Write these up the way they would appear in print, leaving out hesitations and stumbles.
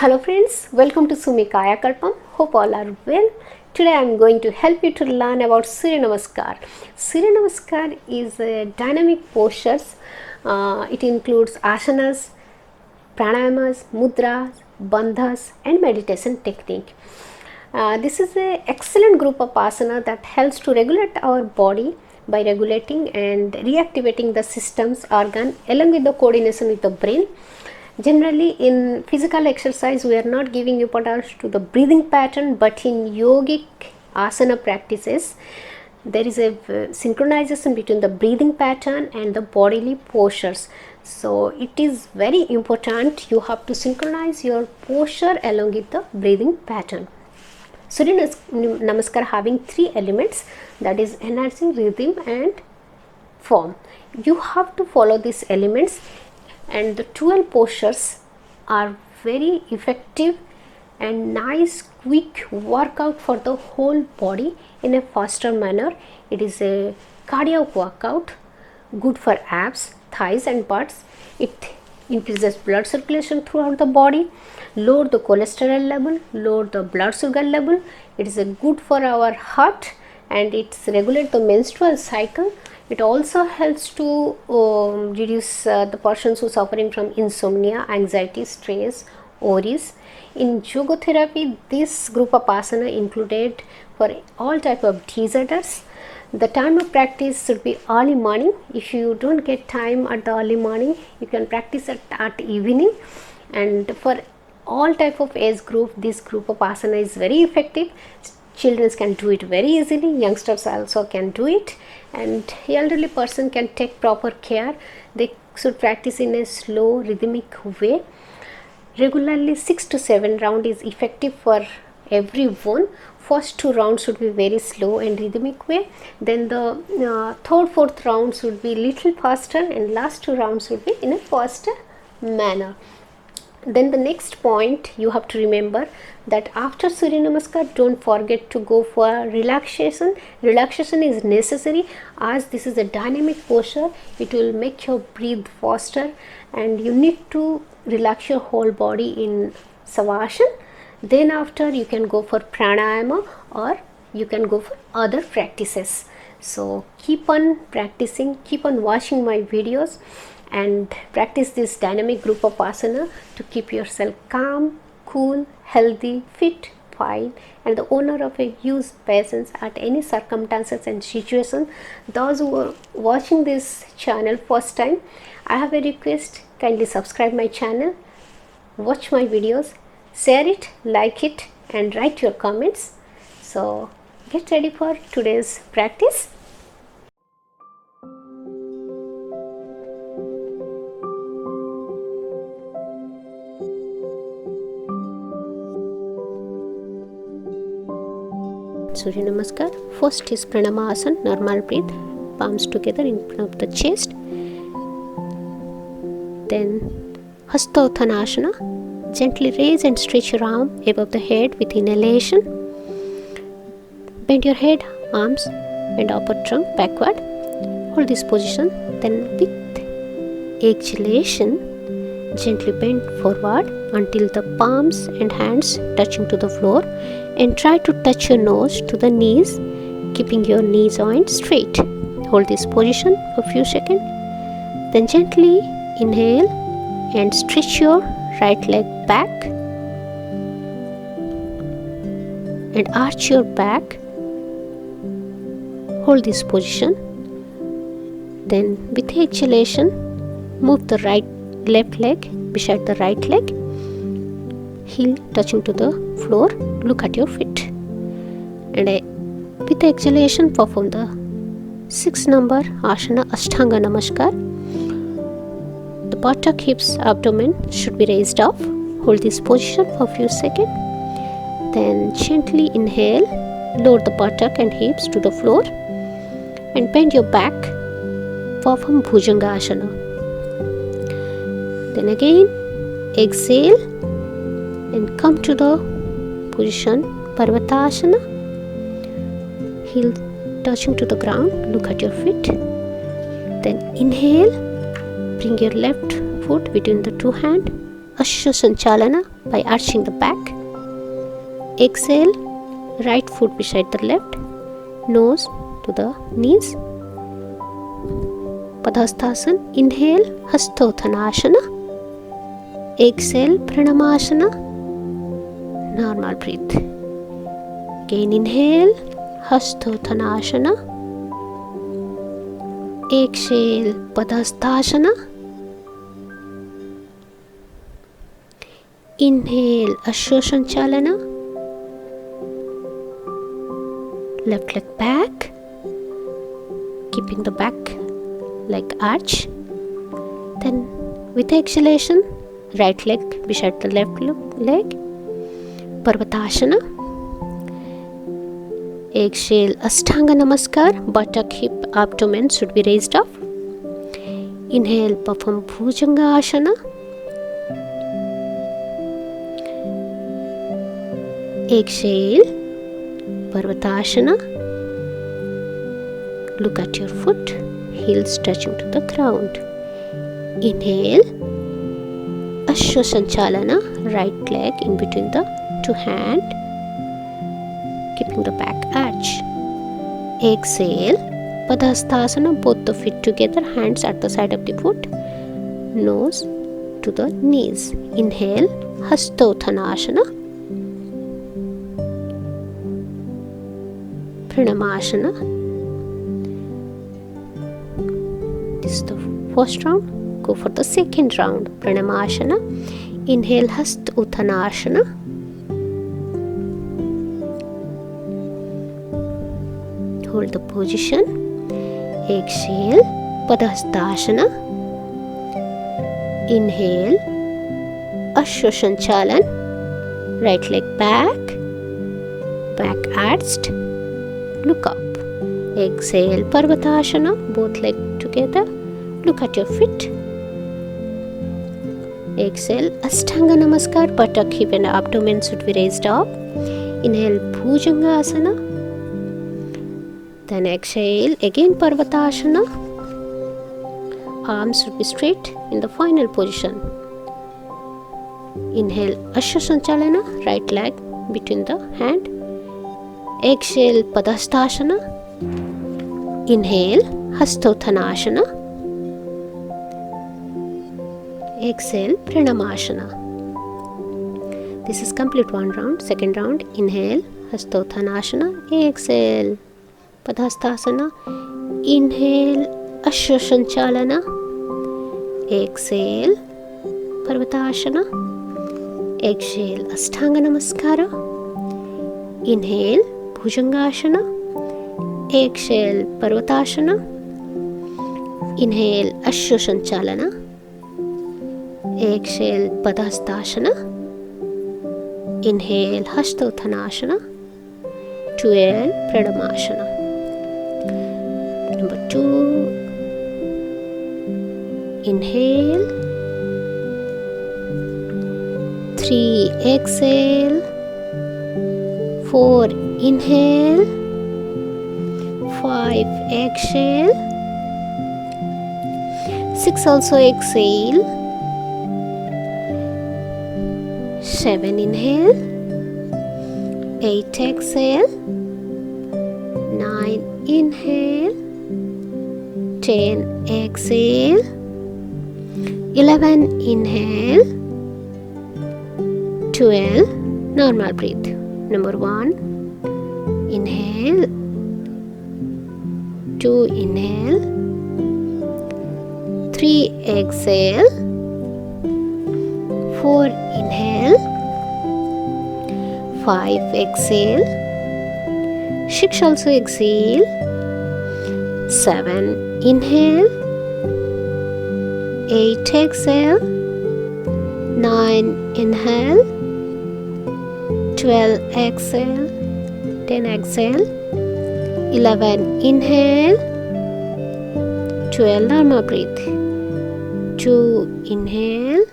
Hello friends, welcome to Sumi Kaya Kalpam. Hope all are well. Today I am going to help you to learn about Surya Namaskar. Surya Namaskar is a dynamic postures. It includes asanas, pranayamas, mudras, bandhas and meditation technique. This is an excellent group of asana that helps to regulate our body by regulating and reactivating the systems organ along with the coordination with the brain. Generally in physical exercise we are not giving importance to the breathing pattern, but in yogic asana practices there is a synchronization between the breathing pattern and the bodily postures. So it is very important, you have to synchronize your posture along with the breathing pattern. Surya Namaskar having three elements, that is energy, rhythm and form. You have to follow these elements, and the 12 postures are very effective and nice quick workout for the whole body in a faster manner. It is a cardiac workout, good for abs, thighs and butts. It increases blood circulation throughout the body, lower the cholesterol level, lower the blood sugar level. It is a good for our heart and it regulates the menstrual cycle. It also helps to reduce the persons who are suffering from insomnia, anxiety, stress, worries. In yoga therapy, this group of asana included for all type of disorders. The time of practice should be early morning. If you don't get time at the early morning, you can practice at evening. And for all type of age group, this group of asana is very effective. Children can do it very easily, youngsters also can do it, and elderly person can take proper care. They should practice in a slow rhythmic way. Regularly 6 to 7 round is effective for everyone. First 2 rounds should be very slow and rhythmic way, then the third, fourth round should be little faster, and last 2 rounds should be in a faster manner. Then the next point you have to remember that after Surya Namaskar, don't forget to go for relaxation. Relaxation is necessary as this is a dynamic posture. It will make your breathe faster and you need to relax your whole body in Savasana. Then after you can go for pranayama or you can go for other practices. So keep on practicing, keep on watching my videos and practice this dynamic group of asana to keep yourself calm, cool, healthy, fit, fine and the owner of a huge patience at any circumstances and situation. Those who are watching this channel first time, I have a request, kindly subscribe my channel, watch my videos, share it, like it and write your comments. So get ready for today's practice. Surya Namaskar. First is Pranamasana, normal breath, palms together in front of the chest. Then Hastottanasana, gently raise and stretch your arm above the head with inhalation. Bend your head, arms and upper trunk backward. Hold this position. Then with exhalation, gently bend forward until the palms and hands touching to the floor, and try to touch your nose to the knees, keeping your knee joint straight. Hold this position for a few seconds. Then gently inhale and stretch your right leg back and arch your back. Hold this position. Then with exhalation, move the left leg beside the right leg, heel touching to the floor, look at your feet, and with exhalation perform the 6 number asana Ashtanga Namaskar. The buttock, hips, abdomen should be raised up. Hold this position for a few seconds. Then gently inhale, lower the buttock and hips to the floor and bend your back, perform Bhujanga Asana. Then again exhale and come to the position Parvatasana, heel touching to the ground, look at your feet. Then inhale, bring your left foot between the two hands, Ashya Sanchalana, by arching the back. Exhale, right foot beside the left, nose to the knees. Padhasthasana. Inhale, Hastottanasana. Exhale, Pranamasana. Normal breath. Again inhale, Hastottanasana. Exhale, Padhasthasana. Inhale, Ashwashanchalana. Left leg back, keeping the back leg arch. Then with exhalation, right leg beside the left leg. Parvatasana. Exhale, Ashtanga Namaskar. Buttock, hip, abdomen should be raised up. Inhale, perform Bhujanga Asana. Exhale, Parvatasana. Look at your foot, heels touching to the ground. Inhale, Ashwasanchalana, right leg in between the two hands, keeping the back arch. Exhale, Padhasthasana, both the feet together, hands at the side of the foot, nose to the knees. Inhale, Hastottanasana. Pranamasana. This is the first round. Go for the second round. Pranamasana. Inhale, Hastottanasana. Hold the position. Exhale, Padhasthasana. Inhale, Ashwashanchalan. Right leg back, back arched. Look up. Exhale, Parvatasana, both legs together. Look at your feet. Exhale, Ashtanga Namaskar, buttock, hip and abdomen should be raised up. Inhale, Bhujanga Asana. Then exhale, again Parvatasana. Arms should be straight in the final position. Inhale, Ashwasanchalana, right leg between the hand. Exhale, Padhasthasana. Inhale, Hastottanasana. Exhale, Pranamasana. This is complete one round. Second round. Inhale, Hastottanasana. Exhale, Padhasthasana. Inhale, Ashwasanchalana. Exhale, Parvatasana. Exhale, Ashtanga Namaskara. Inhale, Bhujangasana. Exhale, Parvatasana. Inhale, Ashwasanchalana. Exhale, Padhasthasana. Inhale, Hastottanasana. 12, Pranamasana. Number 2. Inhale. 3, exhale. 4, inhale. 5, exhale. 6, also exhale. 7, inhale. 8, exhale. 9, inhale. 10, exhale. 11, inhale. 12, normal breathe. Number 1, inhale. 2, inhale. 3, exhale. 4, inhale. 5, exhale. 6, also exhale. 7, inhale. 8, exhale. 9, inhale. 12, exhale. 10, exhale. 11, inhale. 12, normal breathe. 2, inhale.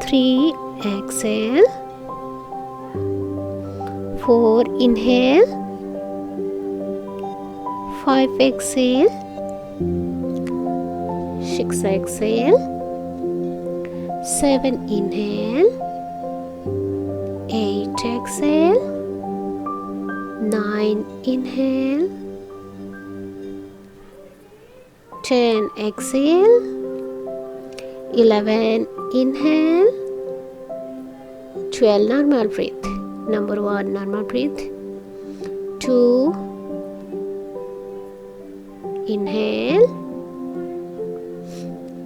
3, exhale. 4, inhale. 5, exhale. 6, exhale. 7 inhale, 8 exhale, 9 inhale, 10 exhale, 11 inhale, 12 normal breath. Number 1 normal breath, 2 inhale,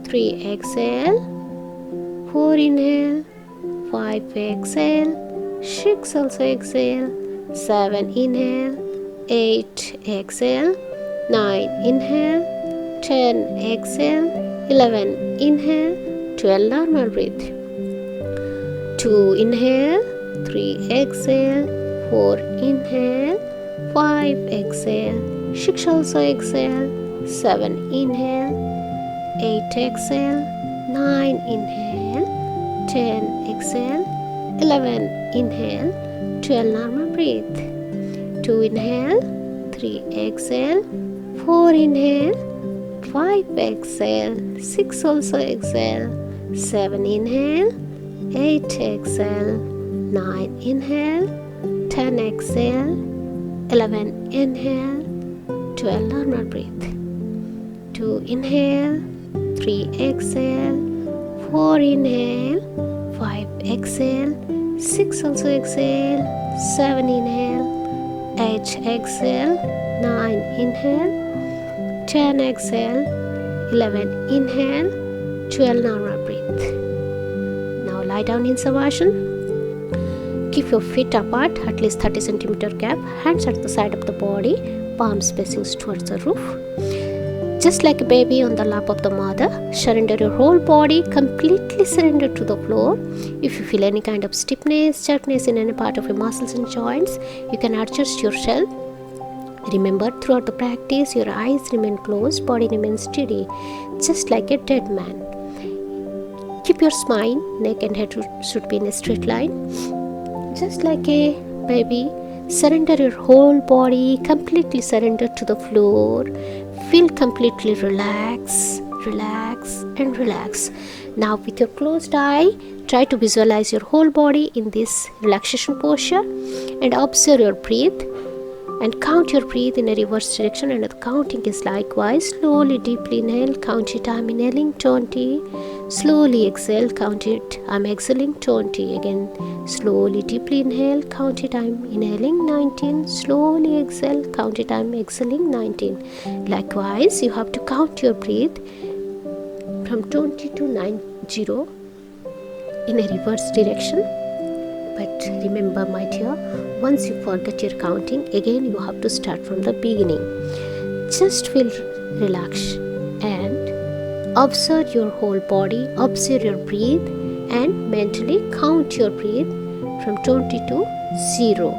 3 exhale, 4 inhale, 5 exhale, 6 also exhale, 7 inhale, 8 exhale, 9 inhale, 10 exhale, 11 inhale, 12 normal breath, 2 inhale, 3 exhale, 4 inhale, 5 exhale, 6 also exhale, 7 inhale, 8 exhale, 9 inhale, 10 exhale, 11 inhale, 12 normal breath, 2 inhale, 3 exhale, 4 inhale, 5 exhale, 6 also exhale, 7 inhale, 8 exhale, 9 inhale, 10 exhale, 11 inhale, 12 normal breath, 2 inhale, 3 exhale, 4 inhale, 5 exhale, 6 also exhale, 7 inhale, 8 exhale, 9 inhale, 10 exhale, 11 inhale, 12 normal breath. Now lie down in Savasana. Keep your feet apart, at least 30 cm gap, hands at the side of the body, palms facing towards the roof. Just like a baby on the lap of the mother, surrender your whole body, completely surrender to the floor. If you feel any kind of stiffness, jerkness in any part of your muscles and joints, you can adjust yourself. Remember, throughout the practice, your eyes remain closed, body remains steady, just like a dead man. Keep your spine, neck and head should be in a straight line. Just like a baby, surrender your whole body, completely surrender to the floor. Feel completely relax, relax and relax. Now with your closed eye, try to visualize your whole body in this relaxation posture and observe your breath and count your breath in a reverse direction, and the counting is likewise. Slowly deeply inhale, count it, I'm inhaling 20. Slowly exhale, count it, I'm exhaling 20. Again, slowly deeply inhale, count it, I'm inhaling 19. Slowly exhale, count it, I'm exhaling 19. Likewise, you have to count your breath from 20 to 90 in a reverse direction. But remember, my dear, once you forget your counting, again you have to start from the beginning. Just feel relaxed and observe your whole body, observe your breath, and mentally count your breath from 20 to 0.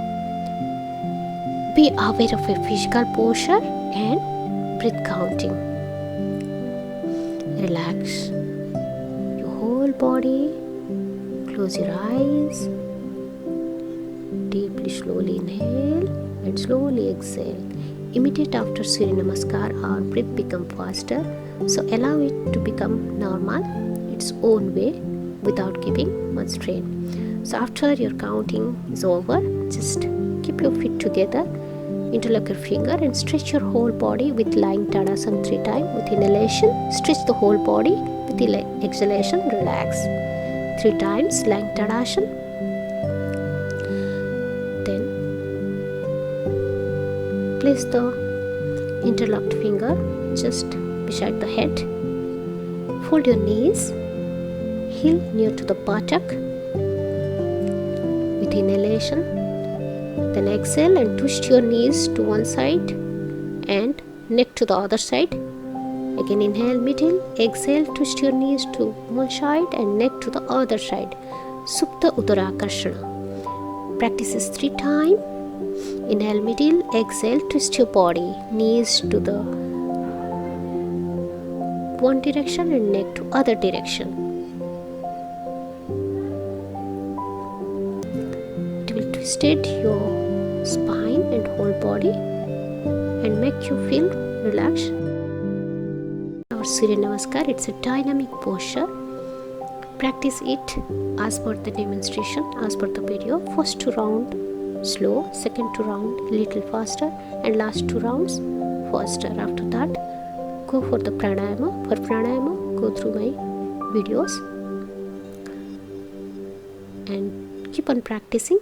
Be aware of your physical posture and breath counting. Relax your whole body, close your eyes. Deeply, slowly inhale and slowly exhale. Immediate after Surya Namaskar, our breath become faster. So allow it to become normal, its own way, without giving much strain. So after your counting is over, just keep your feet together, interlock your finger and stretch your whole body with lying Tadasana 3 times. With inhalation, stretch the whole body. With exhalation, relax. 3 times lying Tadasana. Place the interlocked finger just beside the head. Fold your knees, heel near to the buttock. With inhalation, then exhale and twist your knees to one side and neck to the other side. Again inhale middle, exhale, twist your knees to one side and neck to the other side. Supta Uttarakarshana. Practice this 3 times. Inhale middle, exhale, twist your body, knees to the one direction and neck to other direction. It will twist your spine and whole body and make you feel relaxed. Our Surya Namaskar, it's a dynamic posture. practice it as per the demonstration, as per the video. First 2 round slow, second 2 round little faster, and last 2 rounds faster. After that go for the pranayama. For pranayama, go through my videos and keep on practicing.